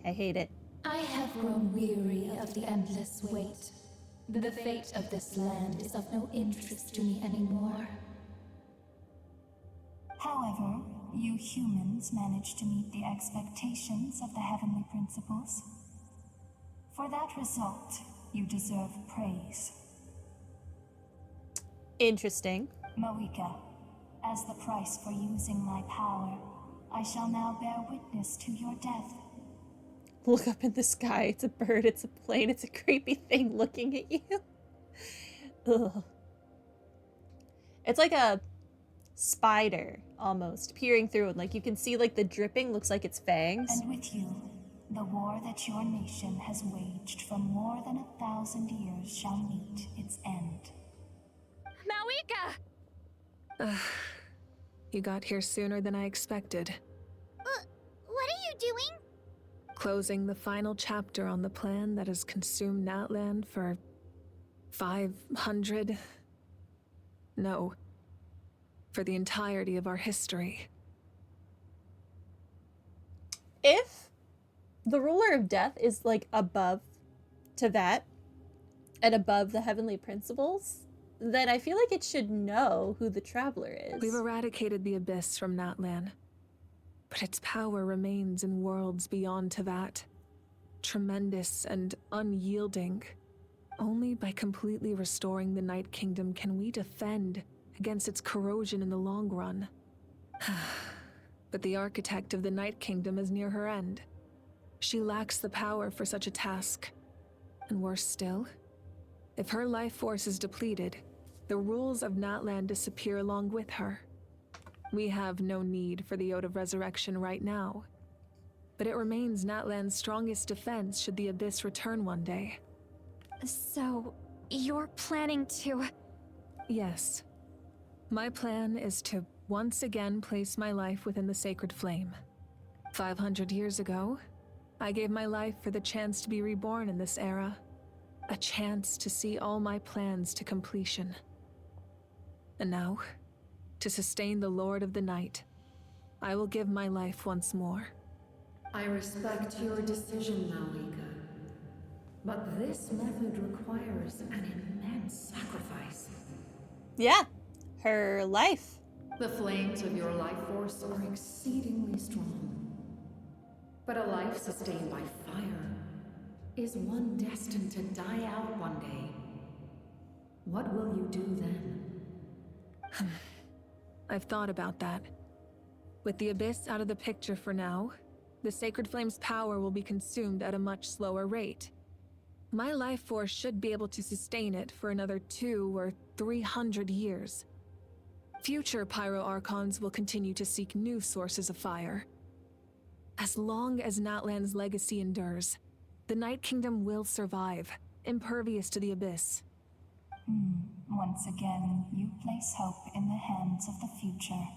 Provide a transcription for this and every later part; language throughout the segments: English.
I hate it. I have grown weary of the endless wait. The fate of this land is of no interest to me anymore. However, you humans managed to meet the expectations of the heavenly principles. For that result, you deserve praise. Interesting. Moika, as the price for using my power, I shall now bear witness to your death. Look up in the sky. It's a bird, it's a plane, it's a creepy thing looking at you. Ugh. It's like a spider, almost, peering through it. Like, you can see, like, the dripping looks like its fangs. And with you, the war that your nation has waged for more than 1,000 years shall meet its end. Mawika! You got here sooner than I expected. What are you doing? Closing the final chapter on the plan that has consumed Natland for 500... No. For the entirety of our history. If the ruler of death is, like, above Tevat and above the heavenly principles, then I feel like it should know who the traveler is. We've eradicated the abyss from Natlan, but its power remains in worlds beyond Tevat. Tremendous and unyielding. Only by completely restoring the Night Kingdom can we defend against its corrosion in the long run. But the architect of the Night Kingdom is near her end. She lacks the power for such a task. And worse still, if her life force is depleted, the rules of Natlan disappear along with her. We have no need for the Ode of Resurrection right now, but it remains Natlan's strongest defense should the Abyss return one day. So, you're planning to... Yes. My plan is to once again place my life within the sacred flame. 500 years ago, I gave my life for the chance to be reborn in this era. A chance to see all my plans to completion. And now, to sustain the Lord of the Night, I will give my life once more. I respect your decision, Mawika. But this method requires an immense sacrifice. Yeah, her life. The flames of your life force are exceedingly strong. But a life sustained by fire is one destined to die out one day. What will you do then? I've thought about that. With the Abyss out of the picture for now, the Sacred Flame's power will be consumed at a much slower rate. My life force should be able to sustain it for another 200 or 300 years. Future Pyro-Archons will continue to seek new sources of fire. As long as Natlan's legacy endures, the Night Kingdom will survive, impervious to the Abyss. Once again, you place hope in the hands of the future.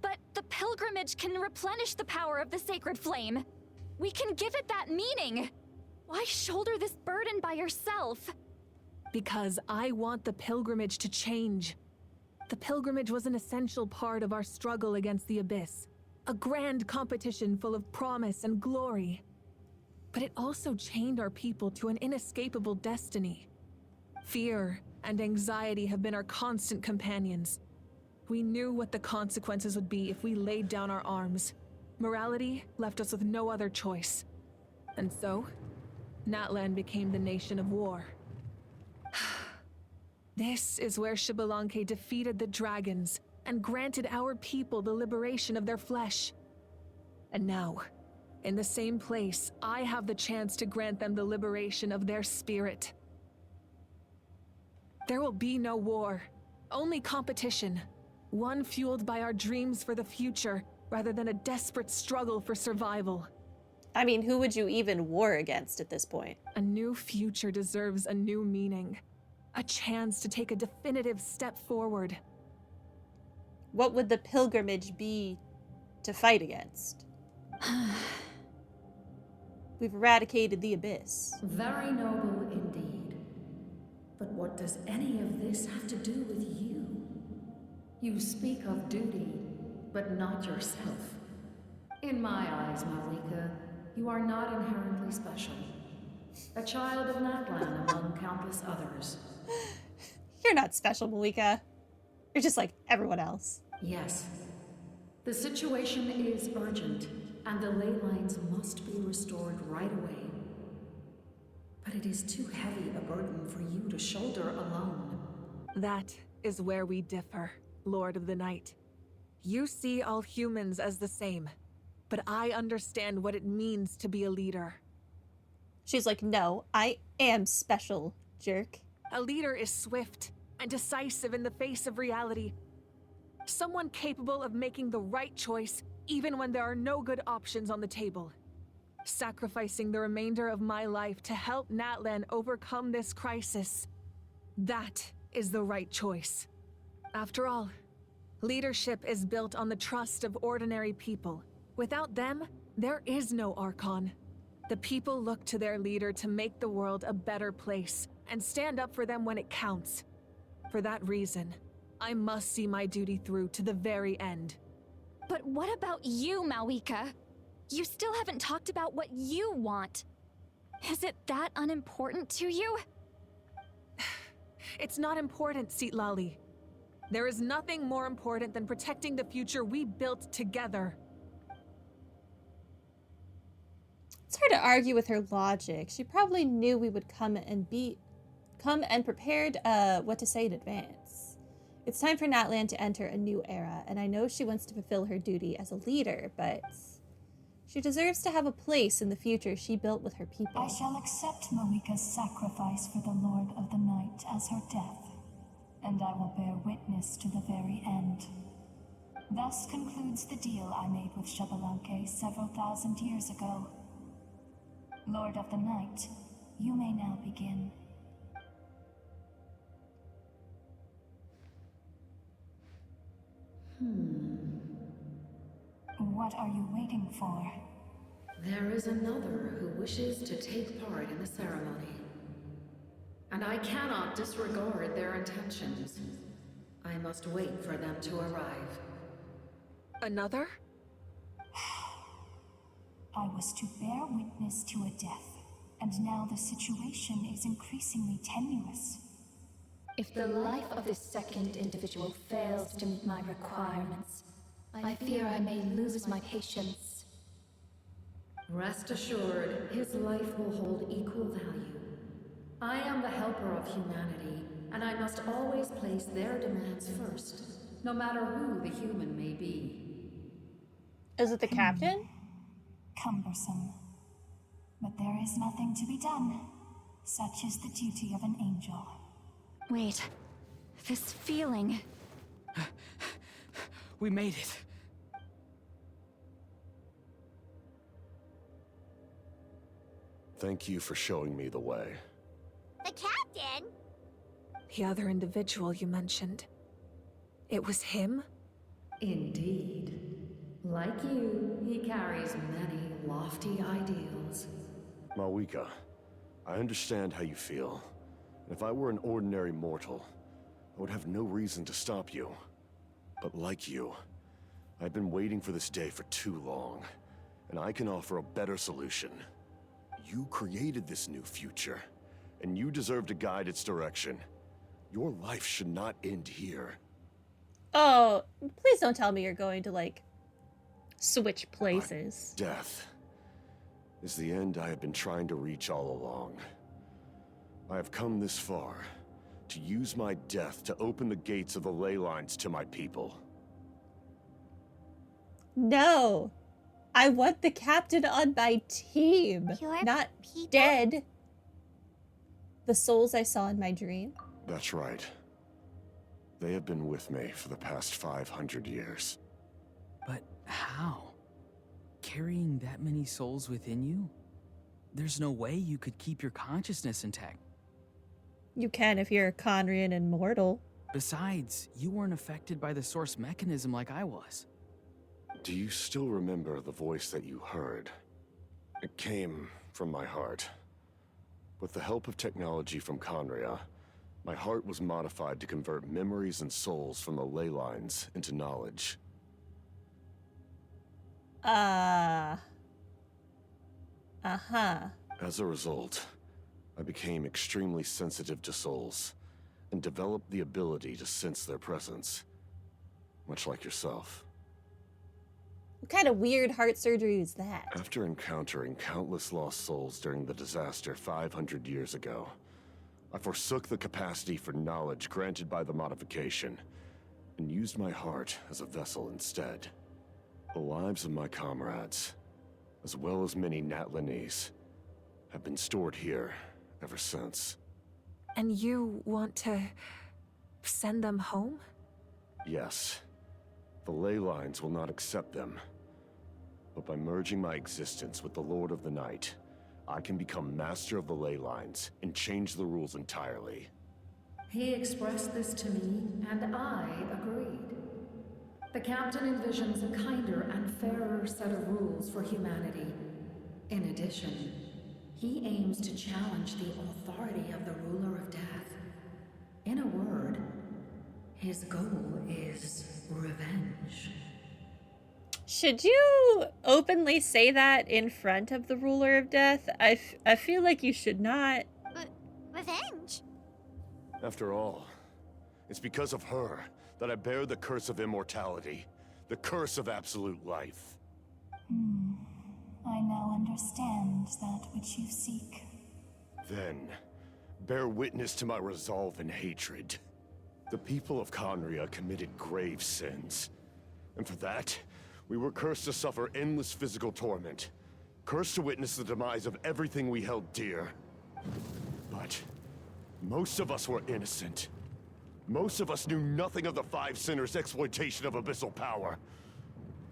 But the pilgrimage can replenish the power of the sacred flame. We can give it that meaning. Why shoulder this burden by yourself? Because I want the pilgrimage to change. The pilgrimage was an essential part of our struggle against the Abyss. A grand competition full of promise and glory. But it also chained our people to an inescapable destiny. Fear and anxiety have been our constant companions. We knew what the consequences would be if we laid down our arms. Morality left us with no other choice. And so, Natlan became the nation of war. This is where Xbalanque defeated the dragons and granted our people the liberation of their flesh. And now, in the same place, I have the chance to grant them the liberation of their spirit. There will be no war, only competition. One fueled by our dreams for the future, rather than a desperate struggle for survival. I mean, who would you even war against at this point? A new future deserves a new meaning. A chance to take a definitive step forward. What would the pilgrimage be to fight against? We've eradicated the Abyss. Very noble indeed. But what does any of this have to do with you? You speak of duty, but not yourself. In my eyes, Mawika, you are not inherently special. A child of Natlan among countless others. You're not special, Malika. You're just like everyone else. Yes. The situation is urgent, and the ley lines must be restored right away. But it is too heavy a burden for you to shoulder alone. That is where we differ, Lord of the Night. You see all humans as the same, but I understand what it means to be a leader. She's like, no, I am special, jerk. A leader is swift and decisive in the face of reality. Someone capable of making the right choice even when there are no good options on the table. Sacrificing the remainder of my life to help Natlan overcome this crisis. That is the right choice. After all, leadership is built on the trust of ordinary people. Without them, there is no Archon. The people look to their leader to make the world a better place and stand up for them when it counts. For that reason, I must see my duty through to the very end. But what about you, Malika? You still haven't talked about what you want. Is it that unimportant to you? It's not important, Citlali. There is nothing more important than protecting the future we built together. It's hard to argue with her logic. She probably knew we would come and prepared what to say in advance. It's time for Natlan to enter a new era, and I know she wants to fulfill her duty as a leader, but she deserves to have a place in the future she built with her people. I shall accept Malika's sacrifice for the Lord of the Night as her death, and I will bear witness to the very end. Thus concludes the deal I made with Xbalanque several thousand years ago. Lord of the Night, you may now begin. What are you waiting for? There is another who wishes to take part in the ceremony. And I cannot disregard their intentions. I must wait for them to arrive. Another? I was to bear witness to a death, and now the situation is increasingly tenuous. If the life of this second individual fails to meet my requirements, I fear I may lose my patience. Rest assured, his life will hold equal value. I am the helper of humanity, and I must always place their demands first, no matter who the human may be. Is it the captain? Cumbersome. But there is nothing to be done. Such is the duty of an angel. Wait, this feeling. We made it. Thank you for showing me the way. The captain? The other individual you mentioned. It was him? Indeed. Like you, he carries many lofty ideals. Malika, I understand how you feel. If I were an ordinary mortal, I would have no reason to stop you. But like you, I've been waiting for this day for too long, and I can offer a better solution. You created this new future, and you deserve to guide its direction. Your life should not end here. Oh, please don't tell me you're going to, like, switch places. Death is the end I have been trying to reach all along. I have come this far to use my death to open the gates of the ley lines to my people. No. I want the captain on my team, Your not people? dead. The souls I saw in my dream. That's right. They have been with me for the past 500 years. But how? Carrying that many souls within you? There's no way you could keep your consciousness intact. You can if you're a Conrian and mortal. Besides, you weren't affected by the source mechanism like I was. Do you still remember the voice that you heard? It came from my heart. With the help of technology from Conria, my heart was modified to convert memories and souls from the ley lines into knowledge. Uh-huh. As a result, I became extremely sensitive to souls, and developed the ability to sense their presence, much like yourself. What kind of weird heart surgery is that? After encountering countless lost souls during the disaster 500 years ago, I forsook the capacity for knowledge granted by the modification, and used my heart as a vessel instead. The lives of my comrades, as well as many Natlanese, have been stored here ever since. And you want to send them home? Yes. The ley lines will not accept them. But by merging my existence with the Lord of the Night, I can become master of the ley lines and change the rules entirely. He expressed this to me, and I agreed. The captain envisions a kinder and fairer set of rules for humanity. In addition, he aims to challenge the authority of the ruler of death. In a word, his goal is revenge. Should you openly say that in front of the ruler of death? I feel like you should not. Revenge? After all, it's because of her that I bear the curse of immortality, the curse of absolute life. I now understand that which you seek. Then, bear witness to my resolve and hatred. The people of Conria committed grave sins, and for that, we were cursed to suffer endless physical torment, cursed to witness the demise of everything we held dear. But most of us were innocent. Most of us knew nothing of the Five Sinners' exploitation of abyssal power,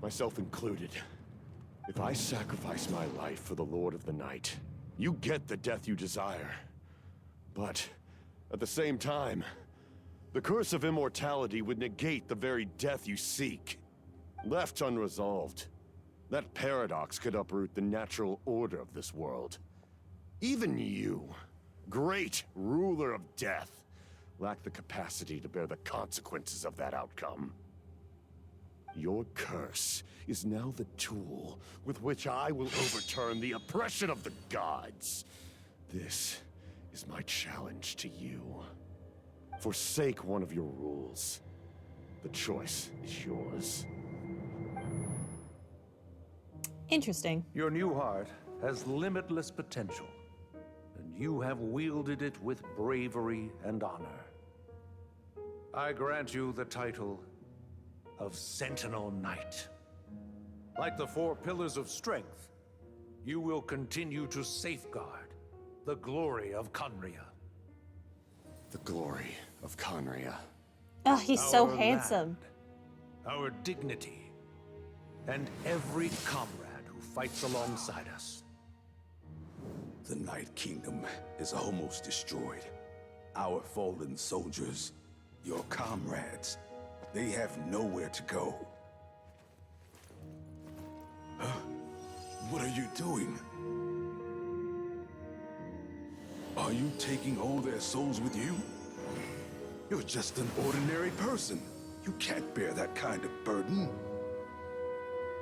myself included. If I sacrifice my life for the Lord of the Night, you get the death you desire. But at the same time, the curse of immortality would negate the very death you seek. Left unresolved, that paradox could uproot the natural order of this world. Even you, great ruler of death, lack the capacity to bear the consequences of that outcome. Your curse is now the tool with which I will overturn the oppression of the gods. This is my challenge to you. Forsake one of your rules. The choice is yours. Interesting. Your new heart has limitless potential, and you have wielded it with bravery and honor. I grant you the title of Sentinel Knight. Like the four pillars of strength, you will continue to safeguard the glory of Conria. The glory of Conria. Oh, he's so Our handsome. land, our dignity, and every comrade who fights alongside us. The Night Kingdom is almost destroyed. Our fallen soldiers, your comrades, they have nowhere to go. Huh? What are you doing? Are you taking all their souls with you? You're just an ordinary person. You can't bear that kind of burden.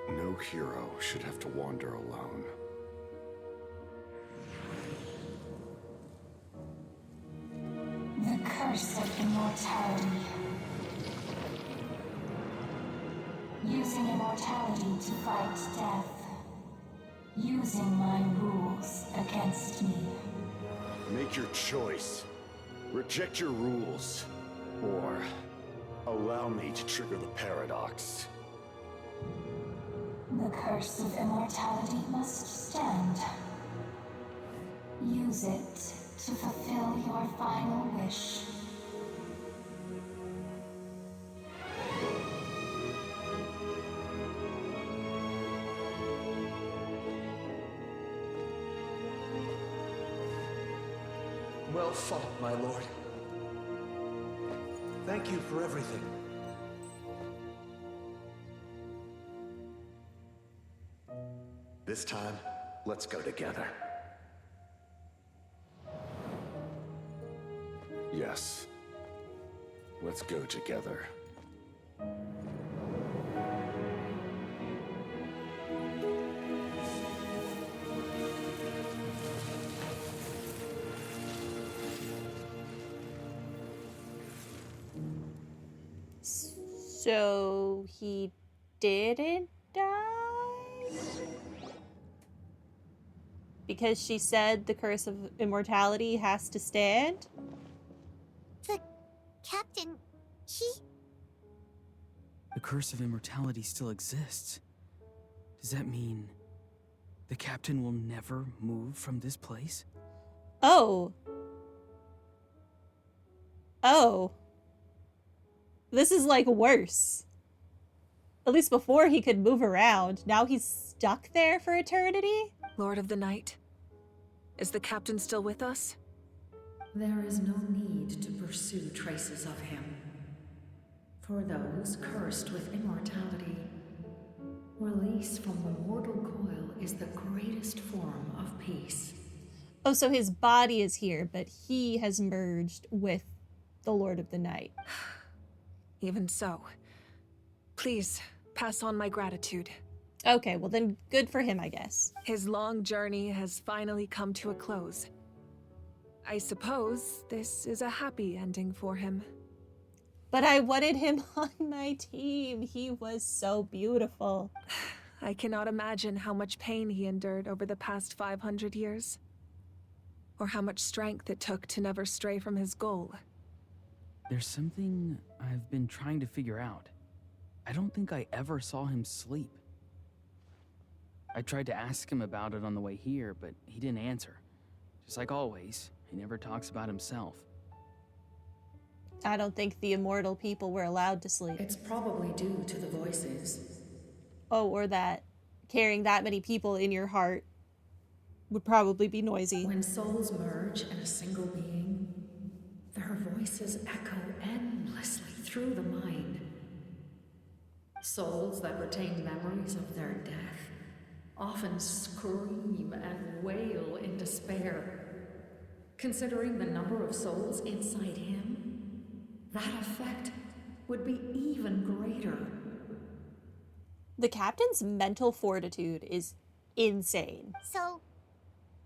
No hero should have to wander alone. The curse of immortality. Using immortality to fight death. Using my rules against me. Make your choice. Reject your rules. Or allow me to trigger the paradox. The curse of immortality must stand. Use it to fulfill your final wish. Well fought, my lord. Thank you for everything. This time, let's go together. Yes. Let's go together. So he didn't die? Because she said the curse of immortality has to stand? The captain, The curse of immortality still exists. Does that mean the captain will never move from this place? Oh. Oh. This is like worse. At least before he could move around. Now he's stuck there for eternity? Lord of the Night, is the captain still with us? There is no need to pursue traces of him. For those cursed with immortality, release from the mortal coil is the greatest form of peace. Oh, so his body is here, but he has merged with the Lord of the Night. Even so, please pass on my gratitude. Okay, well then good for him, I guess. His long journey has finally come to a close. I suppose this is a happy ending for him. But I wanted him on my team. He was so beautiful. I cannot imagine how much pain he endured over the past 500 years. Or how much strength it took to never stray from his goal. There's something I've been trying to figure out. I don't think I ever saw him sleep. I tried to ask him about it on the way here, but he didn't answer. Just like always, he never talks about himself. I don't think the immortal people were allowed to sleep. It's probably due to the voices. Oh, or that carrying that many people in your heart would probably be noisy. When souls merge in a single being, their voices echo endlessly through the mind. Souls that retain memories of their death often scream and wail in despair. Considering the number of souls inside him, that effect would be even greater. The captain's mental fortitude is insane. So,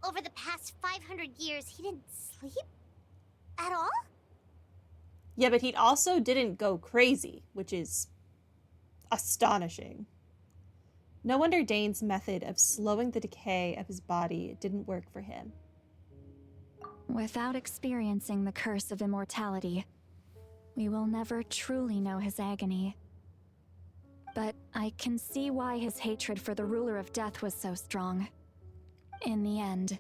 over the past 500 years, he didn't sleep? At all? Yeah, but he also didn't go crazy, which is astonishing. No wonder Dane's method of slowing the decay of his body didn't work for him. Without experiencing the curse of immortality, we will never truly know his agony. But I can see why his hatred for the ruler of death was so strong. In the end,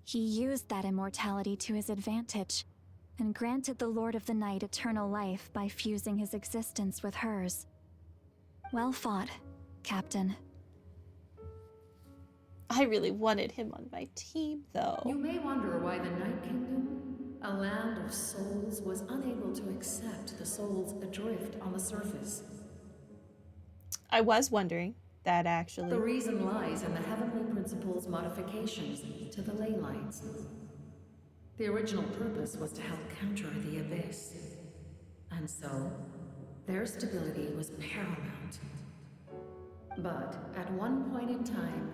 he used that immortality to his advantage, and granted the Lord of the Night eternal life by fusing his existence with hers. Well fought, Captain. I really wanted him on my team, though. You may wonder why the Night Kingdom, a land of souls, was unable to accept the souls adrift on the surface. I was wondering that, actually. The reason lies in the Heavenly Principle's modifications to the ley lines. The original purpose was to help counter the Abyss. And so, their stability was paramount. But at one point in time,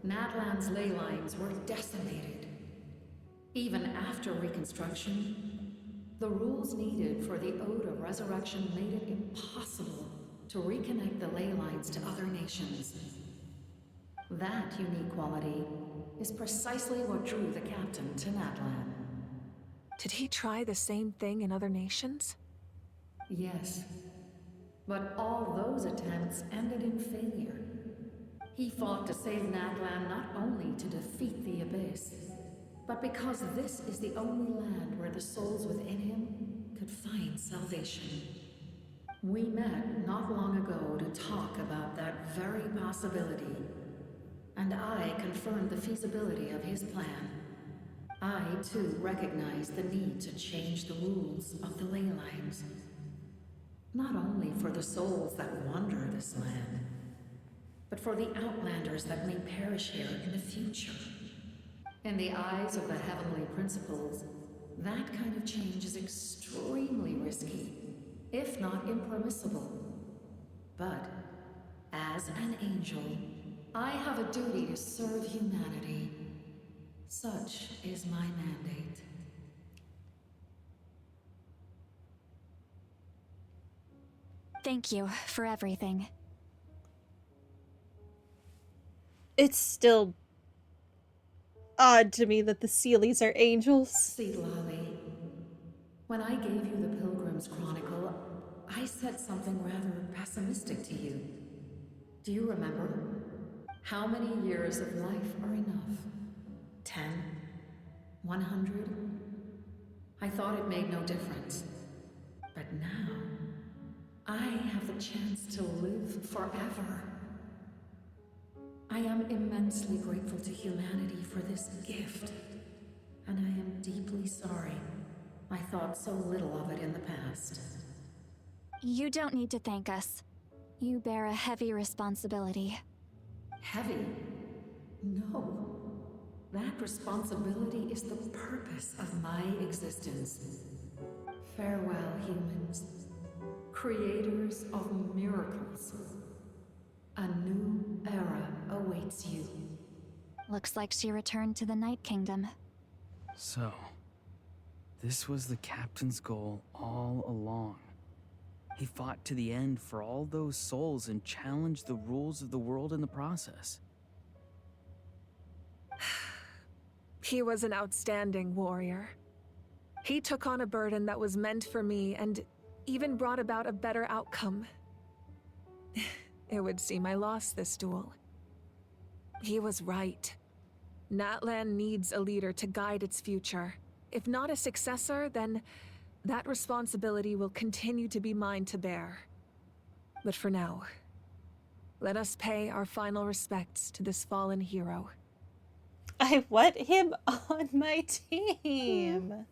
Natlan's ley lines were decimated. Even after reconstruction, the rules needed for the Ode of Resurrection made it impossible to reconnect the ley lines to other nations. That unique quality is precisely what drew the captain to Natlan. Did he try the same thing in other nations? Yes. But all those attempts ended in failure. He fought to save Natlan not only to defeat the Abyss, but because this is the only land where the souls within him could find salvation. We met not long ago to talk about that very possibility, and I confirmed the feasibility of his plan. I, too, recognize the need to change the rules of the ley lines. Not only for the souls that wander this land, but for the outlanders that may perish here in the future. In the eyes of the Heavenly Principles, that kind of change is extremely risky, if not impermissible. But, as an angel, I have a duty to serve humanity. Such is my mandate. Thank you for everything. It's still odd to me that the Seelies are angels. See, Lolly, when I gave you the Pilgrim's Chronicle, I said something rather pessimistic to you. Do you remember? How many years of life are enough? 10? 100? I thought it made no difference. But now, I have the chance to live forever. I am immensely grateful to humanity for this gift. And I am deeply sorry I thought so little of it in the past. You don't need to thank us. You bear a heavy responsibility. Heavy? No. That responsibility is the purpose of my existence. Farewell, humans. Creators of miracles. A new era awaits you. Looks like she returned to the Night Kingdom. So, this was the captain's goal all along. He fought to the end for all those souls and challenged the rules of the world in the process. He was an outstanding warrior. He took on a burden that was meant for me and even brought about a better outcome. It would seem I lost this duel. He was right. Natlan needs a leader to guide its future. If not a successor, then that responsibility will continue to be mine to bear. But for now, let us pay our final respects to this fallen hero. I want him on my team.